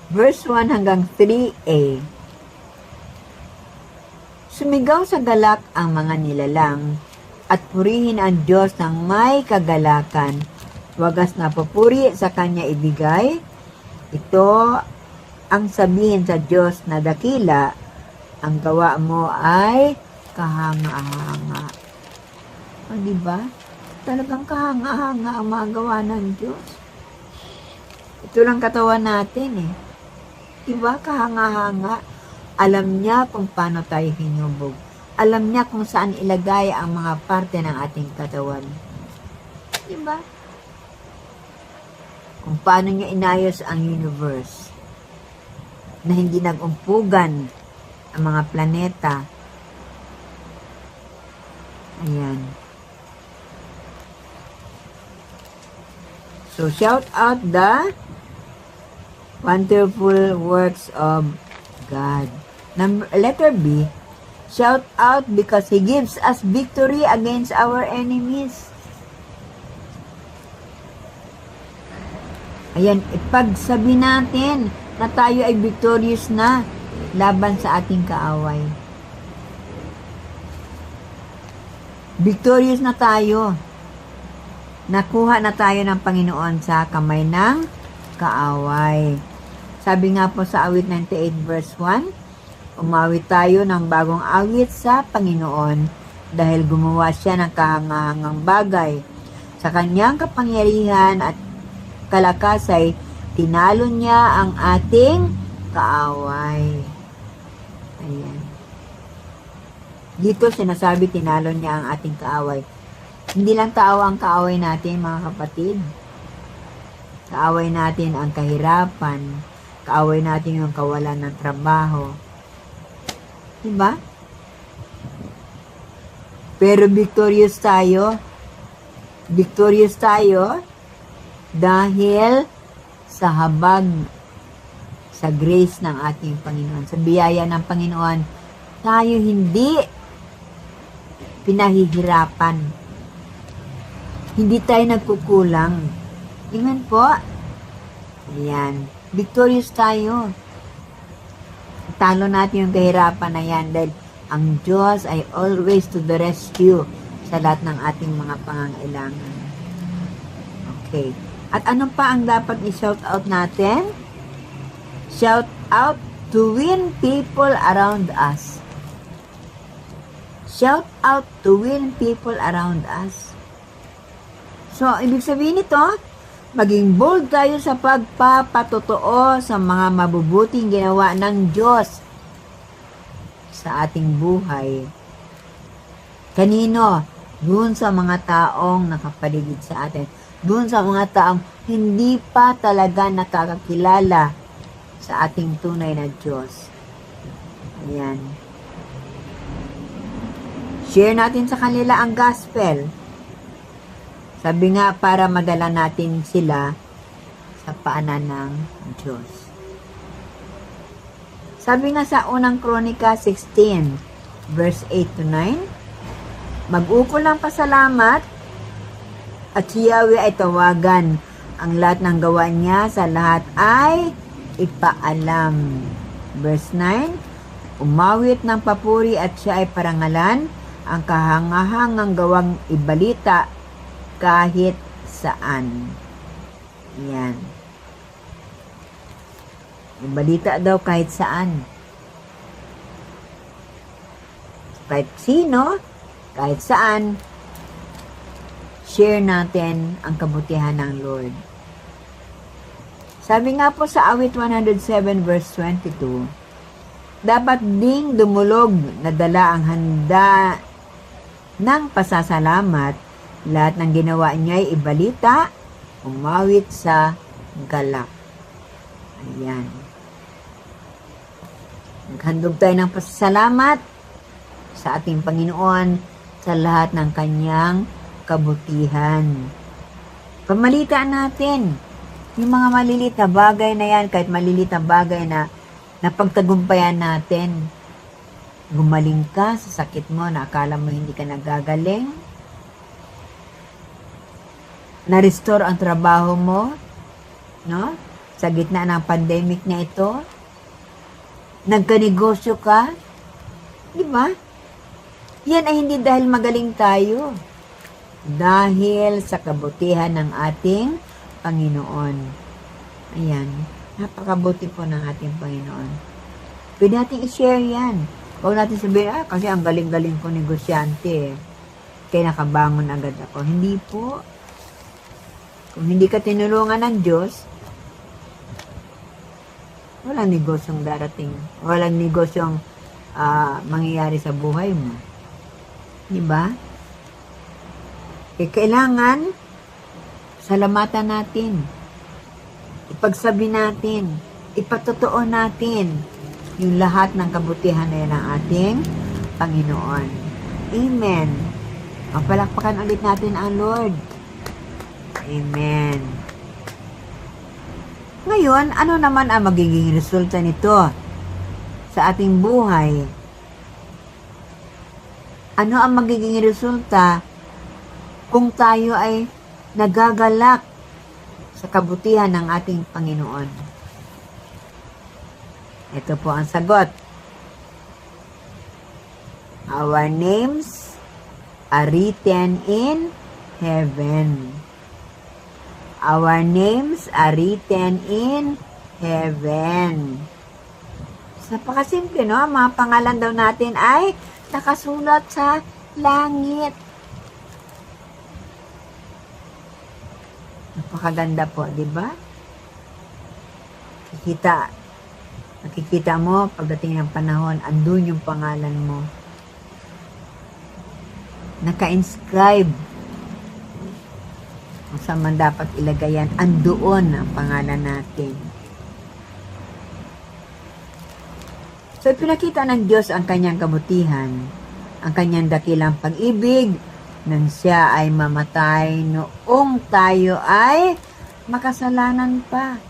verse 1 hanggang 3a, sumigaw sa galak ang mga nilalang at purihin ang Diyos ng may kagalakan. Wagas na papuri sa Kanya ibigay. Ito ang sabihin sa Diyos na dakila, ang gawa mo ay kahanga-hanga. O, diba? Talagang kahanga-hanga ang mga gawa ng Diyos. Ito lang katawan natin eh. Diba? Kahanga-hanga. Alam niya kung paano tayo hinubog. Alam niya kung saan ilagay ang mga parte ng ating katawan. Diba? kung paano niya inayos ang universe na hindi nag-umpugan ang mga planeta. Ayan. So, shout out the wonderful works of God. Letter B, shout out because He gives us victory against our enemies. Ayan, ipagsabi natin na tayo ay victorious na laban sa ating kaaway. Victorious na tayo. Nakuha na tayo ng Panginoon sa kamay ng kaaway. Sabi nga po sa awit 98 verse 1, umawit tayo ng bagong awit sa Panginoon dahil gumawa siya ng kahangahangang bagay. Sa kanyang kapangyarihan at kalakasay, tinalo niya ang ating kaaway. Ayan. Dito sinasabi, tinalo niya ang ating kaaway. Hindi lang tao ang kaaway natin, mga kapatid. Kaaway natin ang kahirapan. Kaaway natin yung kawalan ng trabaho. Diba? Pero victorious tayo. Victorious tayo dahil sa habag, sa grace ng ating Panginoon, sa biyaya ng Panginoon, tayo hindi pinahihirapan. Hindi tayo nagkukulang. Amen po? Ayan. Victorious tayo. Talo natin yung kahirapan na yan dahil ang Diyos ay always to the rescue sa lahat ng ating mga pangangailangan. Okay. At ano pa ang dapat i-shout out natin? Shout out to win people around us. Shout out to win people around us. So, ibig sabihin nito, maging bold tayo sa pagpapatotoo sa mga mabubuting ginawa ng Diyos sa ating buhay. Kanino? Doon sa mga taong nakapaligid sa atin. Doon sa mga taong hindi pa talaga nakakakilala sa ating tunay na Diyos. Ayan. Share natin sa kanila ang gospel. Sabi nga, para madala natin sila sa paanan ng Diyos. Sabi nga sa unang Kronika 16, verse 8 to 9, mag-ukol ng pasalamat at si Yahweh ay tawagan. Ang lahat ng gawa niya sa lahat ay ipaalam. Verse 9, umawit ng papuri at siya ay parangalan, ang kahangahangang gawang ibalita kahit saan. Yan. Ibalita daw kahit saan. Kahit sino, kahit saan, share natin ang kabutihan ng Lord. Sabi nga po sa awit 107 verse 22, dapat ding dumulog na dala ang handa ng pasasalamat. Lahat ng ginawa niya ay ibalita, umawit sa galak. Ayan. Maghandog tayo ng pasasalamat sa ating Panginoon sa lahat ng kanyang kabutihan. Pamalitaan natin yung mga maliliit na bagay na yan, kahit maliliit na bagay na napagtagumpayan natin. Gumaling ka sa sakit mo na akala mo hindi ka nagagaling. Na-restore ang trabaho mo, no? Sa gitna ng pandemic na ito. Nagkanegosyo ka. Di ba? Yan ay hindi dahil magaling tayo. Dahil sa kabutihan ng ating Panginoon. Ayan. Napakabuti po ng ating Panginoon. Pwede natin i-share yan. Huwag natin sabihin, kasi ang galing-galing ko negosyante. Kaya nakabangon agad ako. Hindi po. Kung hindi ka tinulungan ng Diyos, walang negosyong darating. Walang negosyong mangyayari sa buhay mo. Diba? Kailangan salamatan natin ipagsabi natin, ipatotoo natin yung lahat ng kabutihan na yan ng ating Panginoon. Amen. Mapalakpakan ulit natin ang Lord. Amen. Ngayon, ano naman ang magiging resulta nito sa ating buhay? Ano ang magiging resulta kung tayo ay nagagalak sa kabutihan ng ating Panginoon? Ito po ang sagot. Our names are written in heaven. Our names are written in heaven. Napakasimple, no? Ang mga pangalan daw natin ay nakasulat sa langit. Napakaganda po, di ba? Nakikita mo, pagdating ng panahon, andun yung pangalan mo. Naka-inscribe. Kung saan man dapat ilagay yan, andoon ang pangalan natin. So, pinakita ng Diyos ang kanyang kabutihan, ang kanyang dakilang pag-ibig, nang siya ay mamatay noong tayo ay makasalanan pa.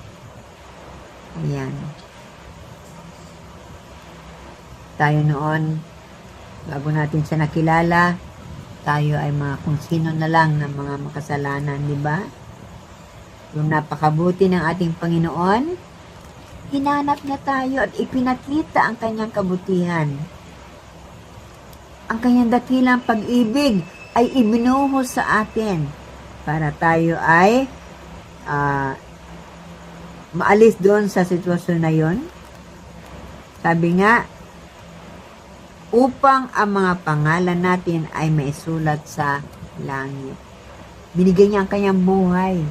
Ayan. Tayo noon, bago natin siya nakilala, tayo ay mga kung sino na lang ng mga makasalanan, di ba? Yung napakabuti ng ating Panginoon, hinanap niya tayo at ipinakita ang kanyang kabutihan. Ang kanyang dakilang pag-ibig ay ibinuhos sa atin para tayo ay maalis doon sa sitwasyon na yon. Sabi nga, upang ang mga pangalan natin ay maisulat sa langit. Binigay niya ang kanyang buhay.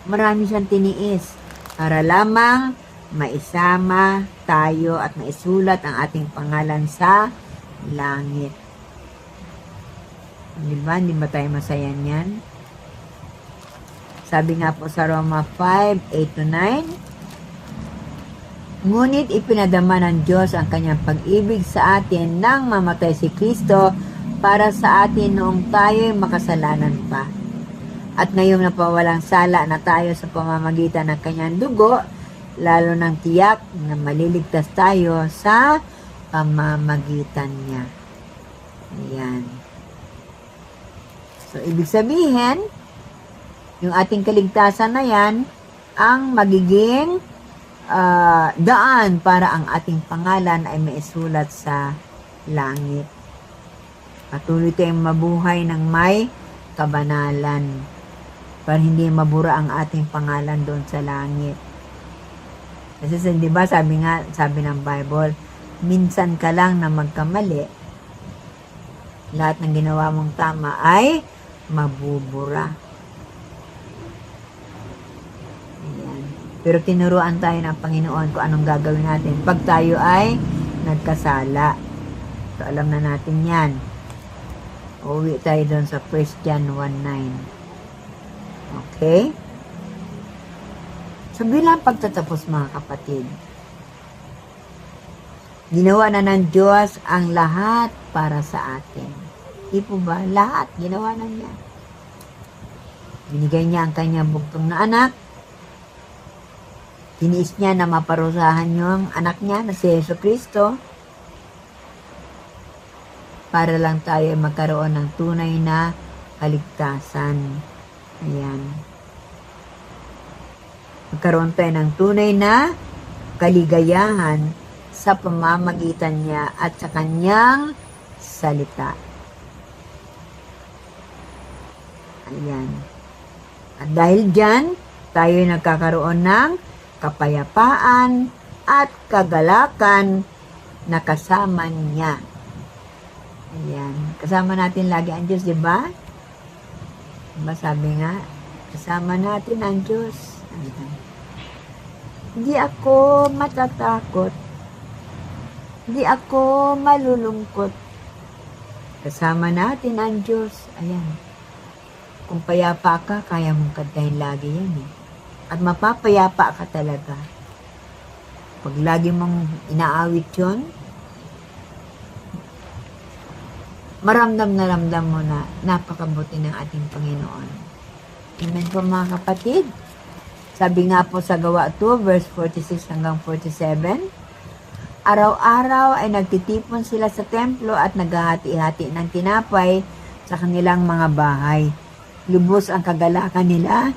Marami siyang tiniis para lamang maisama tayo at maisulat ang ating pangalan sa langit. Di ba? Hindi ba tayo masaya niyan? Sabi nga po sa Roma 5:8-9, ngunit ipinadama ng Diyos ang kanyang pag-ibig sa atin nang mamatay si Kristo para sa atin noong tayo'y makasalanan pa. At ngayong napawalang sala na tayo sa pamamagitan ng kanyang dugo, lalo ng tiyak na maliligtas tayo sa pamamagitan niya. Ayan. So, ibig sabihin, yung ating kaligtasan na yan, ang magiging daan para ang ating pangalan ay maisulat sa langit. Patuloy tayong mabuhay ng may kabanalan para hindi mabura ang ating pangalan doon sa langit. Kasi di ba sabi ng Bible, minsan ka lang na magkamali, lahat ng ginawa mong tama ay mabubura. Ayan. Pero tinuruan tayo ng Panginoon kung anong gagawin natin pag tayo ay nagkasala. So alam na natin yan. Uwi tayo doon sa 1 John 1:9. Okay? So, bilang pagtatapos mga kapatid, ginawa na ng Diyos ang lahat para sa atin. Di po ba? Lahat. Ginawa na niya. Binigay niya ang kanyang bugtong na anak. Tiniis niya na maparusahan yung anak niya na si Jesucristo para lang tayo magkaroon ng tunay na kaligtasan. Ayan. Magkaroon tayo ng tunay na kaligayahan sa pamamagitan niya at sa kanyang salita. Ayan. At dahil dyan, tayo nagkakaroon ng kapayapaan at kagalakan na kasama niya. Ayan. Kasama natin lagi ang Diyos, di ba? Diba sabi nga, kasama natin ang Diyos. Hindi ako matatakot. Hindi ako malulungkot. Kasama natin ang Diyos. Ayan. Kung payapa ka, kaya mong kantahin lagi yan eh. At mapapayapa ka talaga. Pag lagi mong inaawit yun, maramdam na ramdam mo na napakabuti ng ating Panginoon. Amen po mga kapatid. Sabi nga po sa Gawa 2, verse 46 hanggang 47, araw-araw ay nagtitipon sila sa templo at naghahati-hati ng tinapay sa kanilang mga bahay. Lubos ang kagalakan nila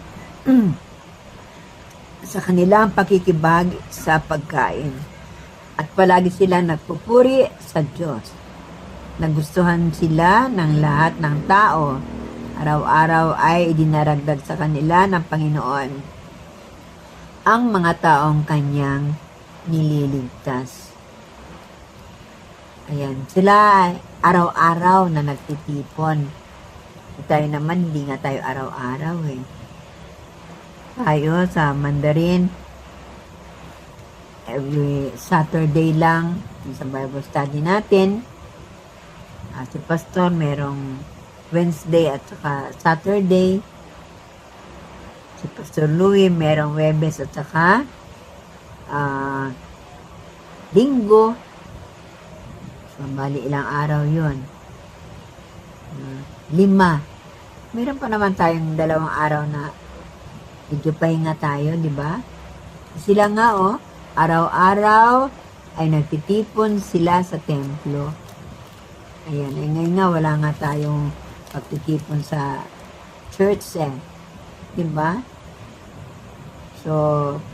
sa kanilang pakikibahagi sa pagkain. At palagi sila nagpupuri sa Diyos. Nagustuhan sila ng lahat ng tao. Araw-araw ay idinaragdag sa kanila ng Panginoon ang mga taong kanyang nililigtas. Ayan, sila araw-araw na nagtitipon. Tayo naman, hindi nga tayo araw-araw eh. Tayo sa Mandarin, every Saturday lang sa Bible study natin. Si Pastor merong Wednesday at saka Saturday. Si Pastor Louie merong Webes at saka Linggo. So, bali ilang araw yun. 5. Meron pa naman tayong 2 araw na medyo pahinga tayo, di ba? Sila nga, araw-araw ay nagtitipon sila sa templo. Ayan, ay ngayon nga, wala nga tayong pagtitipon sa church, di ba? So,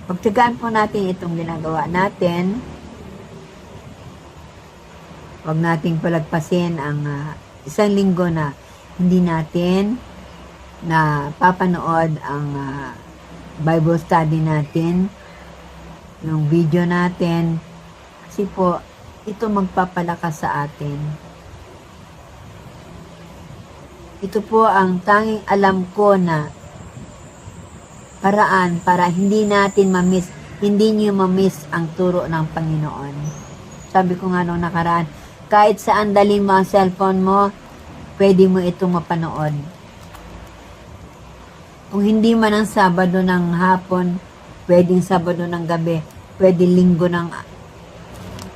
pagtsagaan po natin itong ginagawa natin. Huwag nating palagpasin ang isang linggo na hindi natin na papanood ang Bible study natin, yung video natin, kasi po, ito magpapalakas sa atin. Ito po ang tanging alam ko na paraan para hindi natin hindi nyo mamiss ang turo ng Panginoon. Sabi ko nga nung nakaraan, kahit saan dalhin mo ang cellphone mo, pwede mo itong mapanood. Kung hindi man ang Sabado ng hapon, pwedeng Sabado ng gabi, pwedeng Linggo ng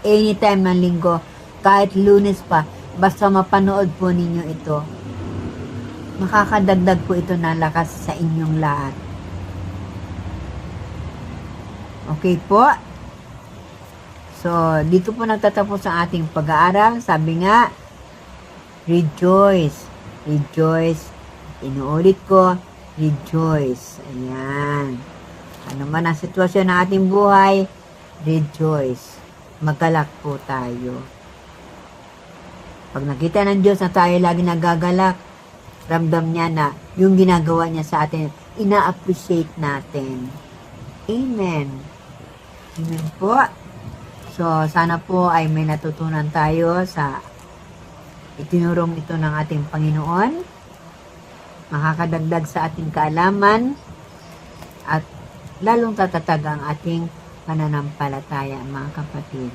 anytime ng Linggo, kahit Lunes pa, basta mapanood po ninyo ito. Makakadagdag po ito na lakas sa inyong lahat. Okay po? So, dito po nagtatapos ang ating pag-aaral. Sabi nga, rejoice. Rejoice. Inuulit ko, rejoice. Ayan. Ano man ang sitwasyon ng ating buhay, rejoice. Magalak po tayo. Pag nakita ng Diyos na tayo lagi nagagalak, ramdam niya na yung ginagawa niya sa atin, ina-appreciate natin. Amen. Amen po. So, sana po ay may natutunan tayo sa itinurong ito ng ating Panginoon. Makakadagdag sa ating kaalaman at lalong tatatag ang ating pananampalataya, mga kapatid.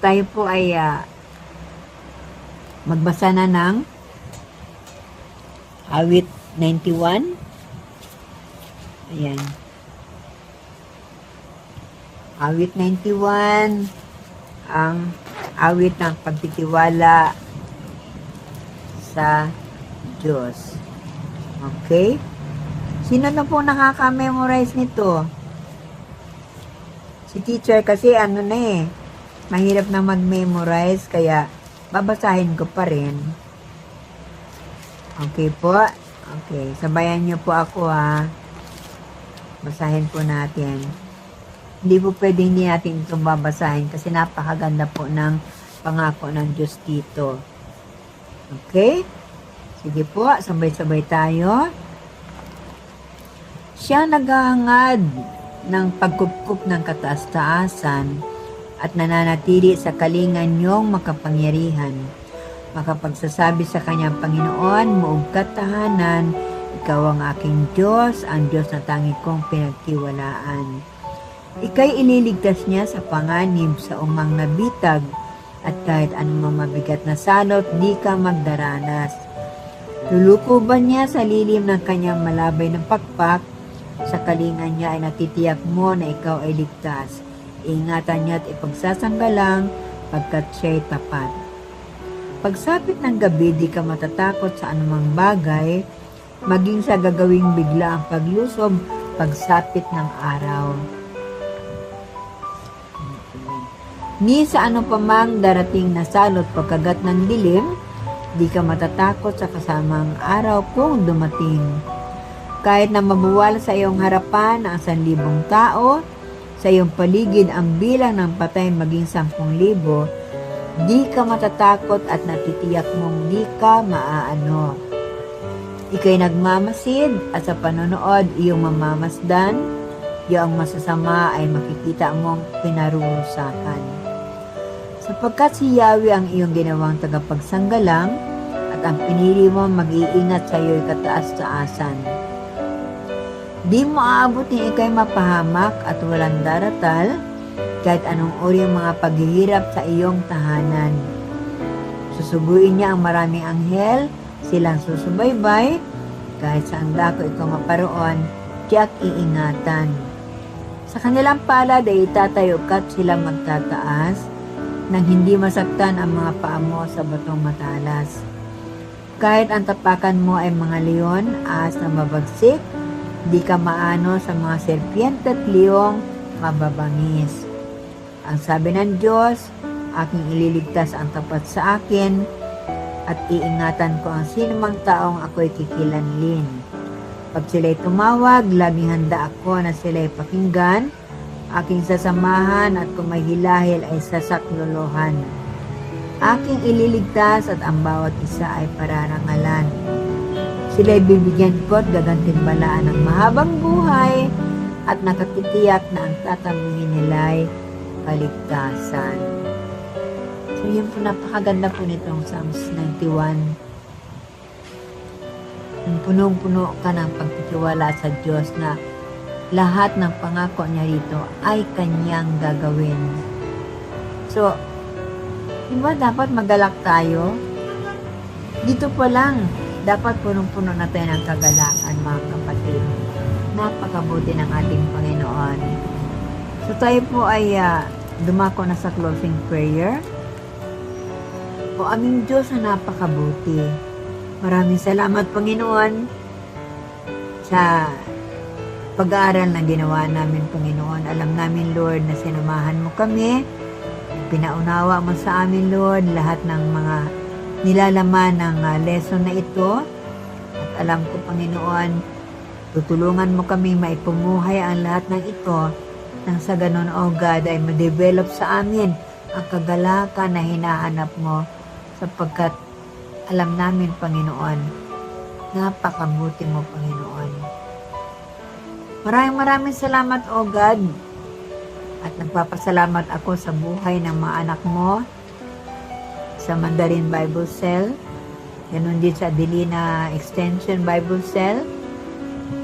Tayo po ay magbasa na ng awit 91. Ayan. Awit 91, ang awit ng pagtitiwala sa Diyos. Okay? Sino na po nakaka-memorize nito? Si teacher kasi mahirap na mag-memorize, kaya babasahin ko pa rin. Okay po? Okay, sabayan niyo po ako Basahin po natin. Hindi po pwedeng hindi natin itong babasahin kasi napakaganda po ng pangako ng Diyos dito. Okay? Sige po, sabay-sabay tayo. Siya naghahangad ng pagkupkup ng kataas-taasan at nananatili sa kalingan niyong makapangyarihan. Makapagsasabi sa kanyang Panginoon, muugkat tahanan, ikaw ang aking Diyos, ang Diyos na tangi kong pinagtiwalaan. Ika'y ililigtas niya sa panganib sa umang nabitag at kahit anumang mabigat na salot, di ka magdaranas. Lulukuban niya sa lilim ng kanyang malabay ng pakpak Sa kalinga niya ay natitiyak mo na ikaw ay ligtas. Ingatan niya at ipagsasanggalang pagkat siya'y tapat. Pagsapit ng gabi, di ka matatakot sa anumang bagay, maging sa gagawing bigla ang paglusob, pagsapit ng araw. Ni sa ano pa mang darating na salot pagkagat ng dilim, di ka matatakot sa kasamang araw kung dumating. Kahit na mabuwal sa iyong harapan ang 1,000 tao, sa iyong paligid ang bilang ng patay maging 10,000, di ka matatakot at natitiyak mong di ka maaano. Ika'y nagmamasid at sa panonood iyong mamamasdan, iyong masasama ay makikita mong pinarurusakan. Sapagkat si Yahweh ang iyong ginawang tagapagsanggalang at ang pinili mo mag-iingat sa iyo'y kataas-taasan. Di mo aabot ni ika'y mapahamak at walang daratal kahit anong uri ang mga paghihirap sa iyong tahanan. Susuguin niya ang maraming anghel, silang susubaybay, kahit saan dako ikaw maparoon, tiyak iingatan. Sa kanilang palad ay itatayo ka't sila magtataas, nang hindi masaktan ang mga paa mo sa batong matalas. Kahit ang tapakan mo ay mga leon, ahas na mabagsik, di ka maano sa mga serpiente at leong mababangis. Ang sabi ng Diyos, aking ililigtas ang tapat sa akin at iingatan ko ang sinumang taong ako'y kikilanlin. Pag sila'y tumawag, laging handa ako na sila'y pakinggan, aking sasamahan at kung may hilahil ay sasaklolohan. Aking ililigtas at ang bawat isa ay pararangalan. Sila'y bibigyan ko at gagantimbalaan ng mahabang buhay at nakatitiyak na ang tatamuhin nila'y kaligtasan. So yun po, napakaganda po nitong Psalms 91. Punong-puno ka ng pagtitiwala sa Diyos na lahat ng pangako niya rito ay kanyang gagawin. So, diba dapat magalak tayo? Dito pa lang, dapat punong-puno na tayo ng kagalakan, mga kapatid. Napakabuti ng ating Panginoon. So tayo po ay dumako na sa closing prayer. O aming Diyos na napakabuti. Maraming salamat, Panginoon, sa pag-aaral na ginawa namin, Panginoon. Alam namin, Lord, na sinamahan mo kami. Pinaunawa mo sa amin, Lord, lahat ng mga nilalaman ng lesson na ito. At alam ko, Panginoon, tutulungan mo kami maipumuhay ang lahat ng ito nang sa ganon, O God, ay ma-develop sa amin ang kagalakan na hinahanap mo sapagkat alam namin, Panginoon, napakabuti mo, Panginoon. Maraming salamat, O God. At nagpapasalamat ako sa buhay ng mga anak mo sa Mandarin Bible Cell, ganun din sa Adelina Extension Bible Cell.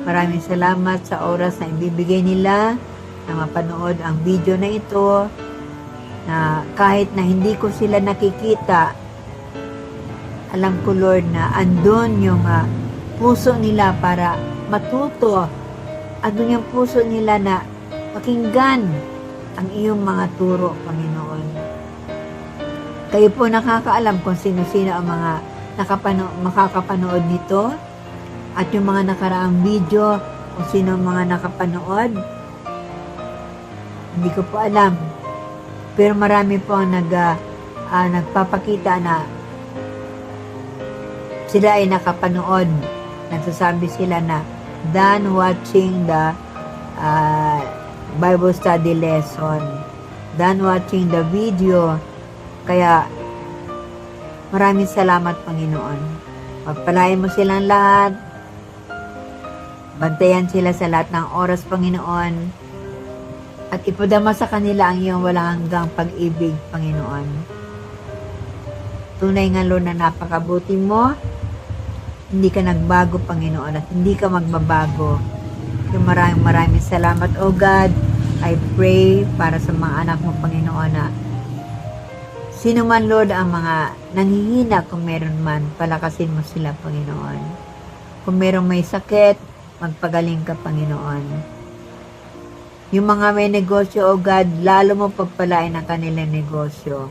Maraming salamat sa oras na ibibigay nila na mapanood ang video na ito, na kahit na hindi ko sila nakikita, alam ko, Lord, na andun yung puso nila para matuto. Andun yung puso nila na pakinggan ang iyong mga turo, Panginoon. Kayo po nakakaalam kung sino-sino ang mga makakapanood nito at yung mga nakaraang video kung sino ang mga nakapanood. Hindi ko po alam. Pero marami po ang nagpapakita na sila ay nakapanood. Nagsasabi sila na done watching the Bible study lesson, done watching the video. Kaya maraming salamat, Panginoon. Pagpalain mo silang lahat. Bantayan sila sa lahat ng oras, Panginoon. At ipadama sa kanila ang iyong walang hanggang pag-ibig, Panginoon. Tunay nga, Lord, na napakabuti mo. Hindi ka nagbago, Panginoon, at hindi ka magbabago. Yung maraming salamat, O God. I pray para sa mga anak mo, Panginoon, na sino man, Lord, ang mga nanghihina, kung meron man, palakasin mo sila, Panginoon. Kung merong may sakit, magpagaling ka, Panginoon. Yung mga may negosyo, O God, lalo mo pagpalain ang kanilang negosyo.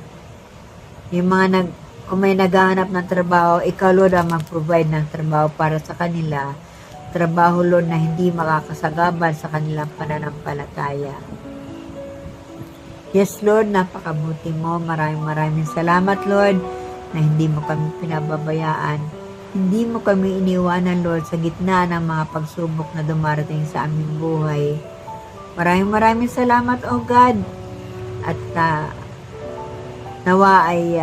Yung mga kung may naghahanap ng trabaho, ikaw, Lord, ang mag-provide ng trabaho para sa kanila. Trabaho, Lord, na hindi makakasagabal sa kanilang pananampalataya. Yes, Lord, napakabuti mo. Maraming salamat, Lord, na hindi mo kami pinababayaan. Hindi mo kami iniwanan, Lord, sa gitna ng mga pagsubok na dumarating sa aming buhay. Maraming salamat, O God. At nawa ay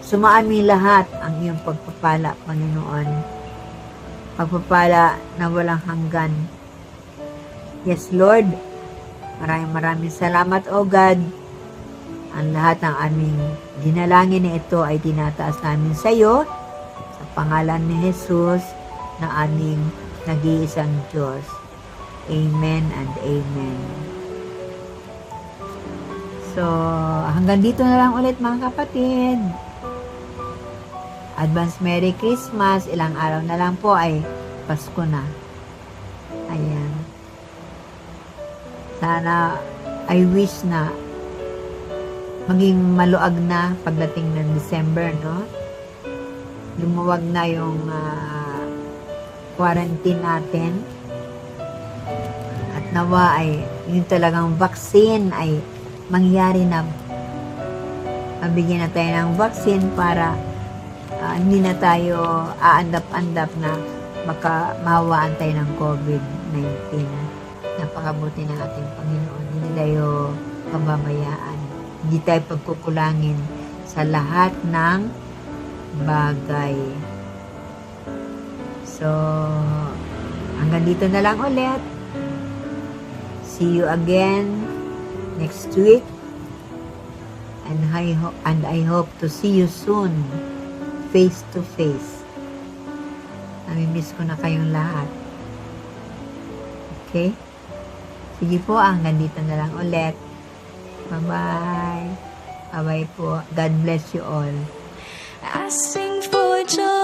sumaami lahat ang iyong pagpapala, Panginoon. Pagpapala na walang hanggan. Yes, Lord. Maraming salamat, O God. Ang lahat ng aming dinalangin na ito ay tinataas namin sa iyo sa pangalan ni Jesus na aming nag-iisang Diyos. Amen and amen. So, hanggang dito na lang ulit, mga kapatid. Advance Merry Christmas. Ilang araw na lang po ay Pasko na. Ayan. Sana, I wish na maging maluag na pagdating ng December, no? Lumuwag na yung quarantine natin. At nawa ay yung talagang vaccine ay mangyari na. Mabigyan na tayo ng vaccine para hindi na tayo aandap-andap na mahawaan tayo ng COVID-19. Napakabuti ng ating Panginoon. Hindi tayo pababayaan. Hindi tayo pagkukulangin sa lahat ng bagay. So, hanggang dito na lang ulit. See you again next week. And I hope to see you soon. Face to face. Namimiss ko na kayong lahat. Okay? Sige po, hanggang dito na lang ulit. Bye-bye. Bye-bye po. God bless you all. I sing for joy.